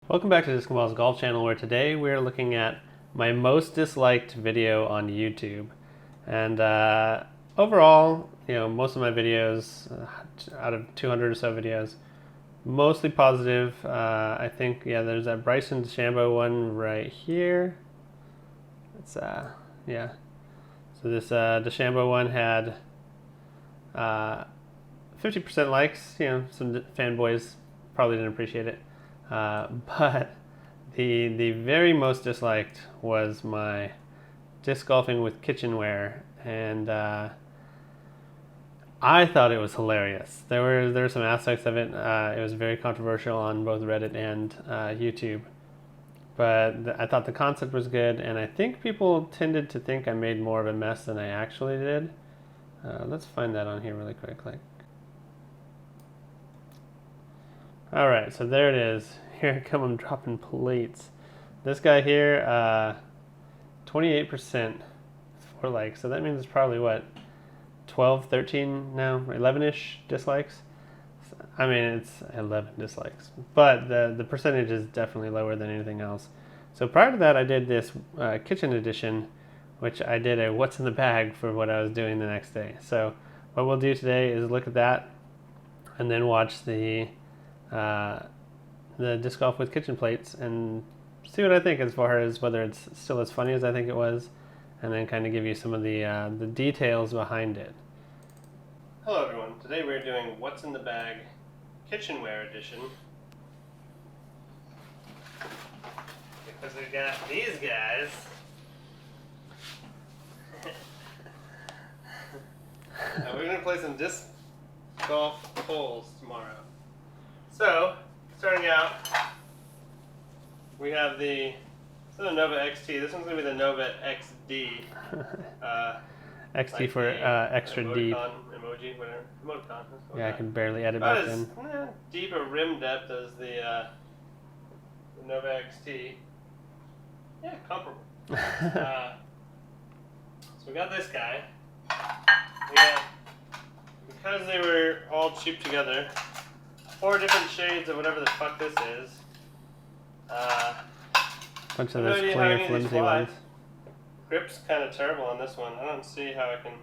Welcome back to Discoball's Golf Channel, where today we're looking at my most disliked video on YouTube. And overall, most of my videos, out of 200 or so videos, mostly positive. I think, there's that Bryson DeChambeau one right here. It's, yeah. So this DeChambeau one had 50% likes. Some fanboys probably didn't appreciate it. But the very most disliked was my disc golfing with kitchenware, and I thought it was hilarious. There were some aspects of it. It was very controversial on both Reddit and YouTube, but I thought the concept was good, and I think people tended to think I made more of a mess than I actually did. Let's find that on here really quick. Alright, so there it is. Here I come, I'm dropping plates. This guy here, 28% for likes. So that means it's probably what, 12, 13 now, 11-ish dislikes? I mean, it's 11 dislikes. But the percentage is definitely lower than anything else. So prior to that, I did this kitchen edition, which I did a what's in the bag for what I was doing the next day. So what we'll do today is look at that and then watch the disc golf with kitchen plates and see what I think as far as whether it's still as funny as I think it was, and then kind of give you some of the details behind it. Hello everyone, today we're doing what's in the bag kitchenware edition, because we got these guys. We're going to play some disc golf holes tomorrow. So, starting out, we have the Nova XT. This one's going to be the Nova XD. XT like for extra deep. Emoji, whatever. Emoticon. Yeah, I can barely edit back then. Deep a rim depth as the Nova XT. Yeah, comparable. So we got this guy. Because they were all cheap together, 4 different shades of whatever the fuck this is. Bunch of those clear, flimsy ones. Grip's kind of terrible on this one. I don't see how I can.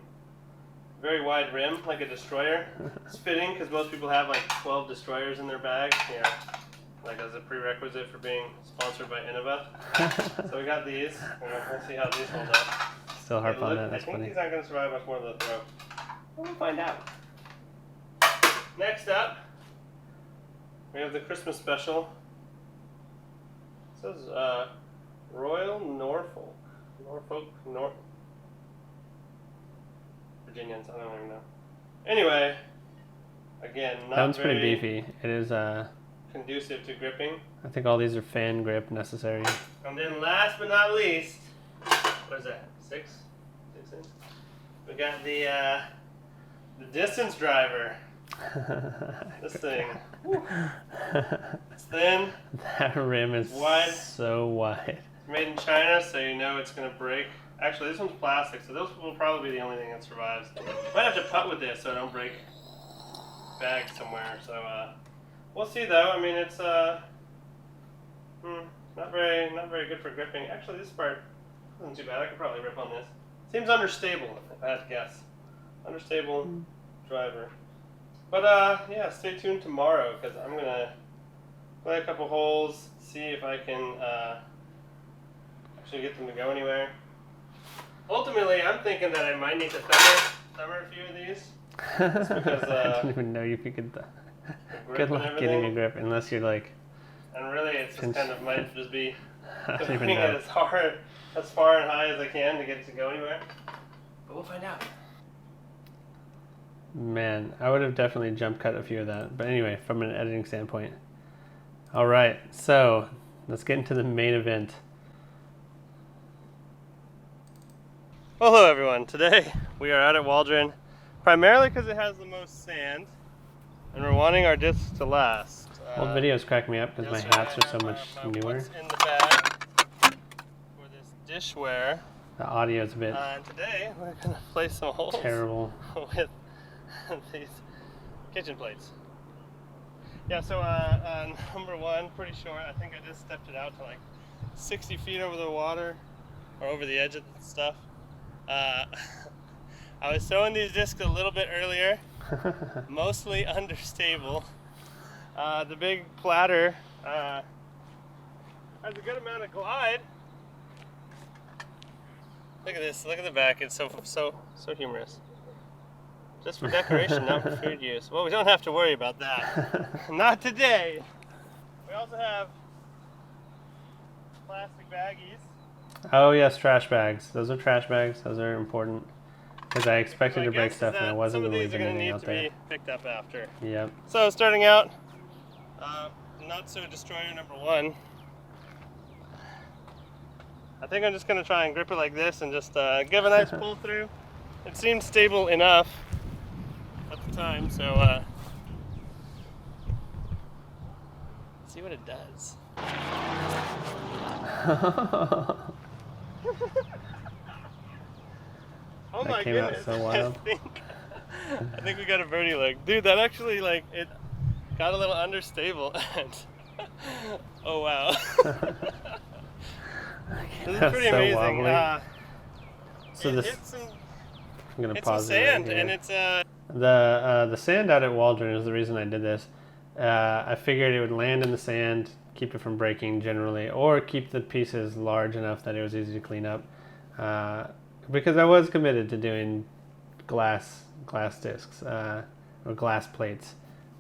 Very wide rim, like a destroyer. It's fitting because most people have like 12 destroyers in their bag. Like as a prerequisite for being sponsored by Innova. So we got these. We'll see how these hold up. Still harp on that. That's funny. I think these aren't going to survive much more than the throw. We'll find out. Next up, we have the Christmas special. It says Royal Norfolk. Virginians, I don't even know. Anyway, again, not that one's very pretty beefy. It is conducive to gripping. I think all these are fan grip necessary. And then last but not least, what is that? 6 inch? We got the distance driver. This thing. It's thin. That rim is wide. So wide. It's made in China, so you know it's going to break. Actually, this one's plastic, so this will probably be the only thing that survives. Might have to putt with this so I don't break bag somewhere. So we'll see though. I mean, it's not very good for gripping. Actually, this part isn't too bad. I could probably rip on this. Seems understable, if I had to guess. Understable driver. But yeah, stay tuned tomorrow because I'm gonna play a couple holes, see if I can actually get them to go anywhere. Ultimately, I'm thinking that I might need to thumber a few of these. Just because I don't even know if you could. Good luck getting a grip unless you're like. And really, it's just kind of might just be putting it as far and high as I can to get it to go anywhere. But we'll find out. Man, I would have definitely jump cut a few of that. But anyway, from an editing standpoint. All right, so let's get into the main event. Well, hello everyone. Today we are out at Waldron, primarily because it has the most sand, and we're wanting our discs to last. Old videos crack me up because my hats are so much newer. What's in the bag for this dishware? The audio's a bit. And today we're gonna play some holes. Terrible. With these kitchen plates. Yeah, so number one, pretty short. I think I just stepped it out to like 60 feet over the water, or over the edge of the stuff. I was throwing these discs a little bit earlier, mostly understable. The big platter has a good amount of glide. Look at this, look at the back, it's so humorous. Just for decoration, not for food use. Well, we don't have to worry about that. Not today. We also have plastic baggies. Oh yes, trash bags. Those are trash bags. Those are important. Because I expected to break stuff and I wasn't going to leave anything out there. Some of these are going to need to be picked up after. Yep. So starting out, not so destroyer number one. I think I'm just going to try and grip it like this and just give a nice pull through. It seemed stable enough at the time, so let's see what it does. Oh my goodness, so wild. I think we got a birdie look. Dude, that actually, like, it got a little understable and oh wow. This is pretty so amazing. So this, hit some, I'm gonna hit pause some sand, and it's the sand out at Waldron is the reason I did this. I figured it would land in the sand, keep it from breaking generally, or keep the pieces large enough that it was easy to clean up. Because I was committed to doing glass discs or glass plates,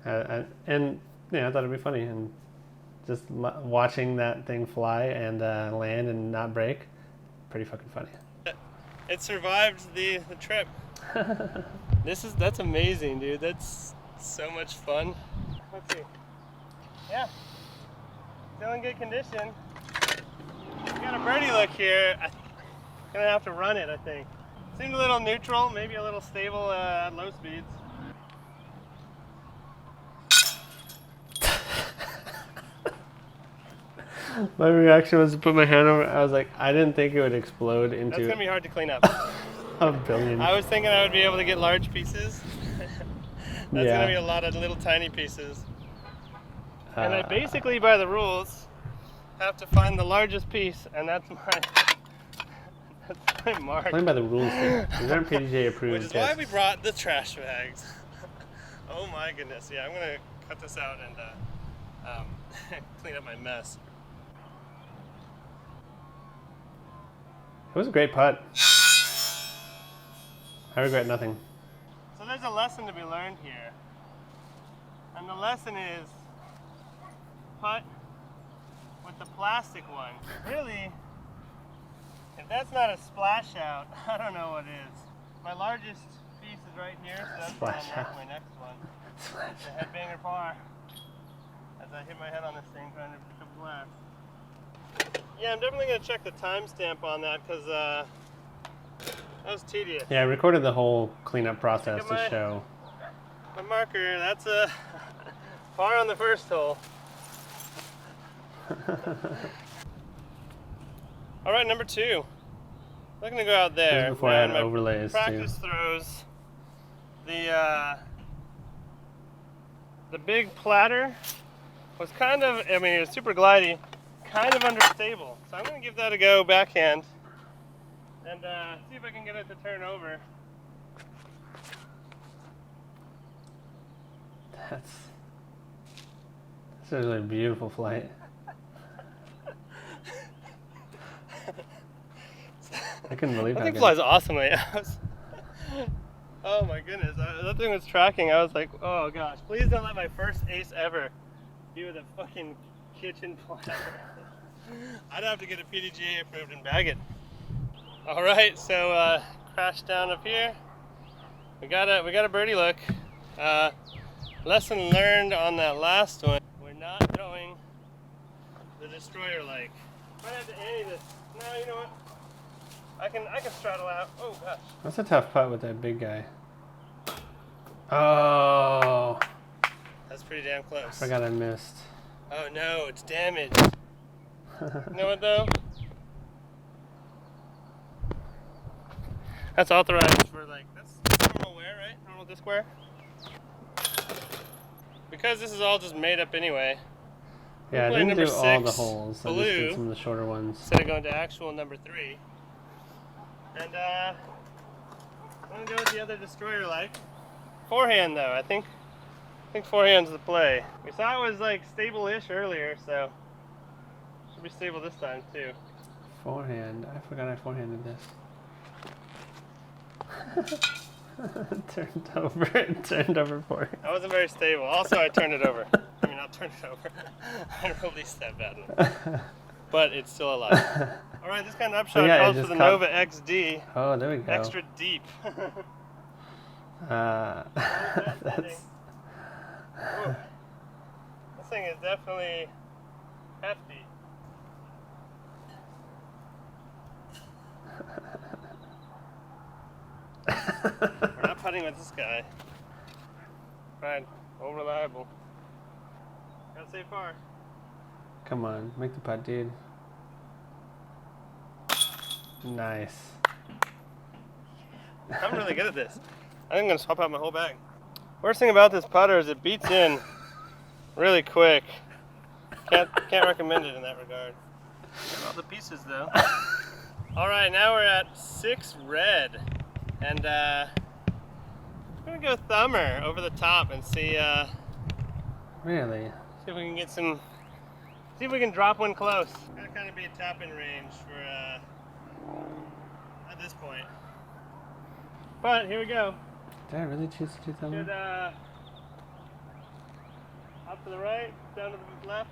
and yeah, I thought it'd be funny, and just watching that thing fly and land and not break, pretty fucking funny. It survived the trip. That's amazing, dude. That's so much fun. Let's see. Yeah, still in good condition. We got a birdie look here. I'm gonna have to run it, I think. Seemed a little neutral, maybe a little stable at low speeds. My reaction was to put my hand over. I was like, I didn't think it would explode into. That's gonna be hard to clean up. A billion. I was thinking I would be able to get large pieces. That's gonna be a lot of little tiny pieces. And I basically, by the rules, have to find the largest piece, and that's my mark. Playing by the rules here. These aren't PDJ approved. Which is why we brought the trash bags. Oh my goodness! Yeah, I'm gonna cut this out and clean up my mess. It was a great putt. I regret nothing. So there's a lesson to be learned here. And the lesson is putt with the plastic one. Really, if that's not a splash out, I don't know what is. My largest piece is right here, so that's my next one. The headbanger par. As I hit my head on this thing trying to pick up glass. Yeah, I'm definitely going to check the timestamp on that because that was tedious. Yeah, I recorded the whole cleanup process to show. My marker, that's a par on the first hole. All right, number two. I'm going to go out there. This is before I had overlays practice throws. The big platter was kind of, I mean, it was super glidey. Kind of understable, so I'm going to give that a go backhand and see if I can get it to turn over. That's a really beautiful flight. I couldn't believe that how thing good. Flies awesomely. Oh my goodness, that thing was tracking. I was like, oh gosh, please don't let my first ace ever be with a fucking kitchen platter. I'd have to get a PDGA approved and bag it. All right, so crash down up here. We got a birdie look. Lesson learned on that last one. We're not throwing the destroyer like. Might have to ante this. No, you know what? I can straddle out. Oh gosh. That's a tough putt with that big guy. Oh. That's pretty damn close. I forgot I missed. Oh no, it's damaged. You know what though? That's authorized for like, that's normal wear, right? Normal disc wear. because this is all just made up anyway. Yeah, I didn't do all the holes. I just did some of the shorter ones. Instead of going to actual number 3. And I'm gonna go with the other destroyer like. Forehand though, I think forehand's the play. We saw it was like stable-ish earlier, so should be stable this time too. Forehand. I forgot I forehanded this. It turned over forehand. I wasn't very stable. Also, I turned it over. I mean, not turned it over. I released that bad one. But it's still alive. All right, this kind of upshot calls for the Nova XD. Oh, there we go. Extra deep. That's... Ooh. This thing is definitely hefty. We're not putting with this guy. Fine, all reliable. Gotta stay far. Come on, make the putt, dude. Nice. I'm really good at this. I think I'm gonna swap out my whole bag. Worst thing about this putter is it beats in really quick. Can't recommend it in that regard. Got all the pieces though. All right, now we're at 6 red, and I'm gonna go thumber over the top and see. Really? See if we can get some. See if we can drop one close. Gotta kind of be a tap-in range for at this point. But here we go. Did I really choose to do thumber? Should up to the right, down to the left.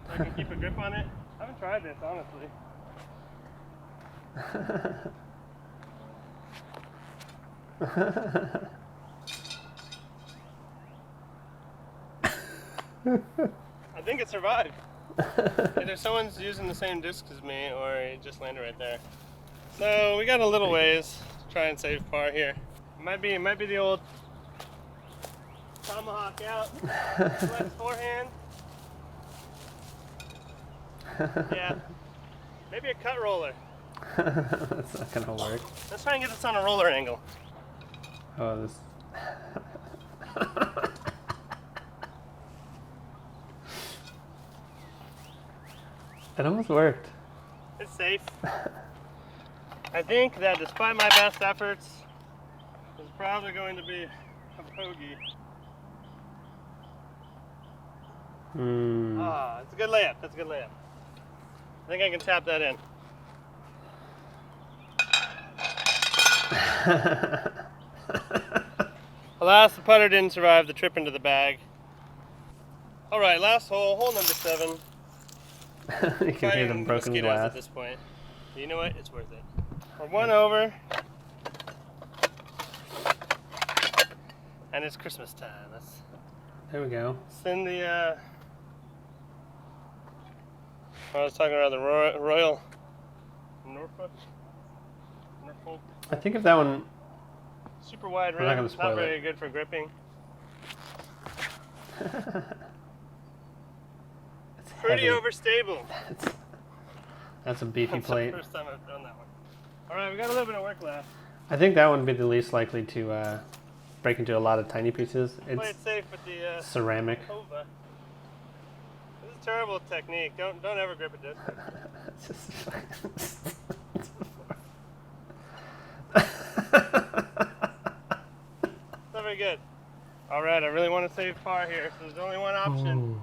So I can keep a grip on it. I haven't tried this, honestly. I think it survived. Either someone's using the same disc as me, or it just landed right there. So we got a little ways to try and save par here. It might be the old tomahawk out, left forehand. Yeah, maybe a cut roller. That's not gonna work. Let's try and get this on a roller angle. Oh, this. It almost worked. It's safe. I think that despite my best efforts, it's probably going to be a bogey. Ah, it's a good layup. That's a good layup. I think I can tap that in. Alas, the putter didn't survive the trip into the bag. All right, last hole, hole number 7. You can hear them broken glass at this point. But you know what? It's worth it. We're 1 over, and it's Christmas time. There we go. Send the. I was talking about the Royal Norfolk. I think if that one. Super wide rim. Not very good for gripping. Pretty overstable. That's a beefy plate. That's the first time I've done that one. All right, we got a little bit of work left. I think that one would be the least likely to break into a lot of tiny pieces. It's play it safe with the ceramic. Hova. This is a terrible technique. Don't ever grip a disc. It's not very good. All right, I really want to save par here, so there's only one option. Ooh.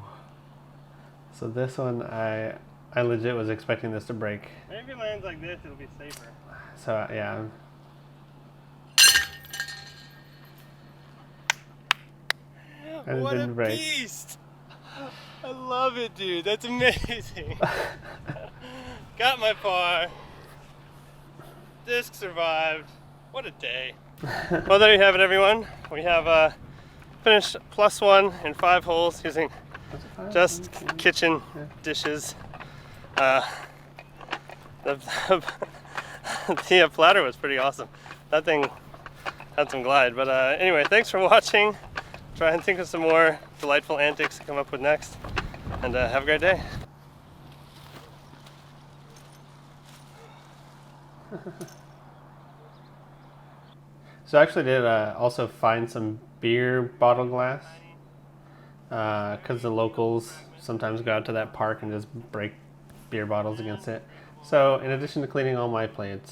So this one, I legit was expecting this to break. Maybe if it lands like this, it'll be safer. So yeah. And what it a didn't break. beast! I love it, dude. That's amazing. Got my par. Disc survived. What a day. Well, there you have it, everyone. We have finished +1 in 5 holes using just kitchen dishes. The platter was pretty awesome. That thing had some glide. But anyway, thanks for watching. Try and think of some more delightful antics to come up with next. And have a great day. So I actually did also find some beer bottle glass, because the locals sometimes go out to that park and just break beer bottles against it. So in addition to cleaning all my plate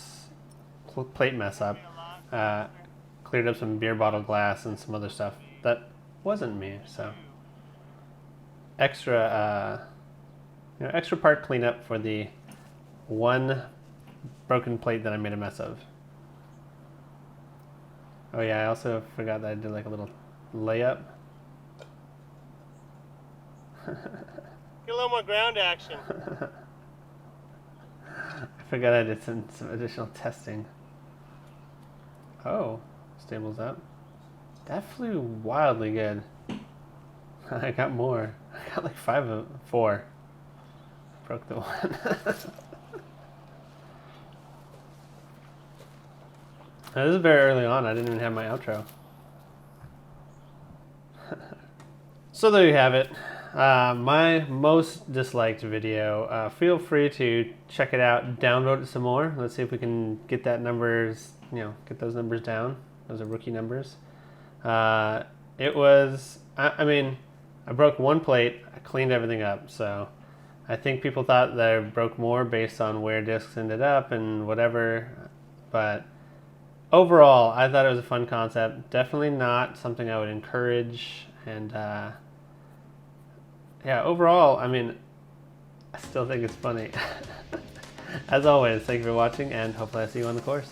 mess up, cleared up some beer bottle glass and some other stuff that wasn't me. So extra part cleanup for the one broken plate that I made a mess of. Oh yeah, I also forgot that I did like a little layup. Get a little more ground action. I forgot I did some additional testing. Oh, stables up. That flew wildly good. I got more. I got like 4. Broke the one. Now, this is very early on. I didn't even have my outro. So there you have it. My most disliked video. Feel free to check it out, download it some more. Let's see if we can get that numbers, get those numbers down. Those are rookie numbers. It was, I mean, I broke one plate. I cleaned everything up. So I think people thought that I broke more based on where discs ended up and whatever. But overall, I thought it was a fun concept. Definitely not something I would encourage. And yeah, overall, I mean, I still think it's funny. As always, thank you for watching, and hopefully I see you on the course.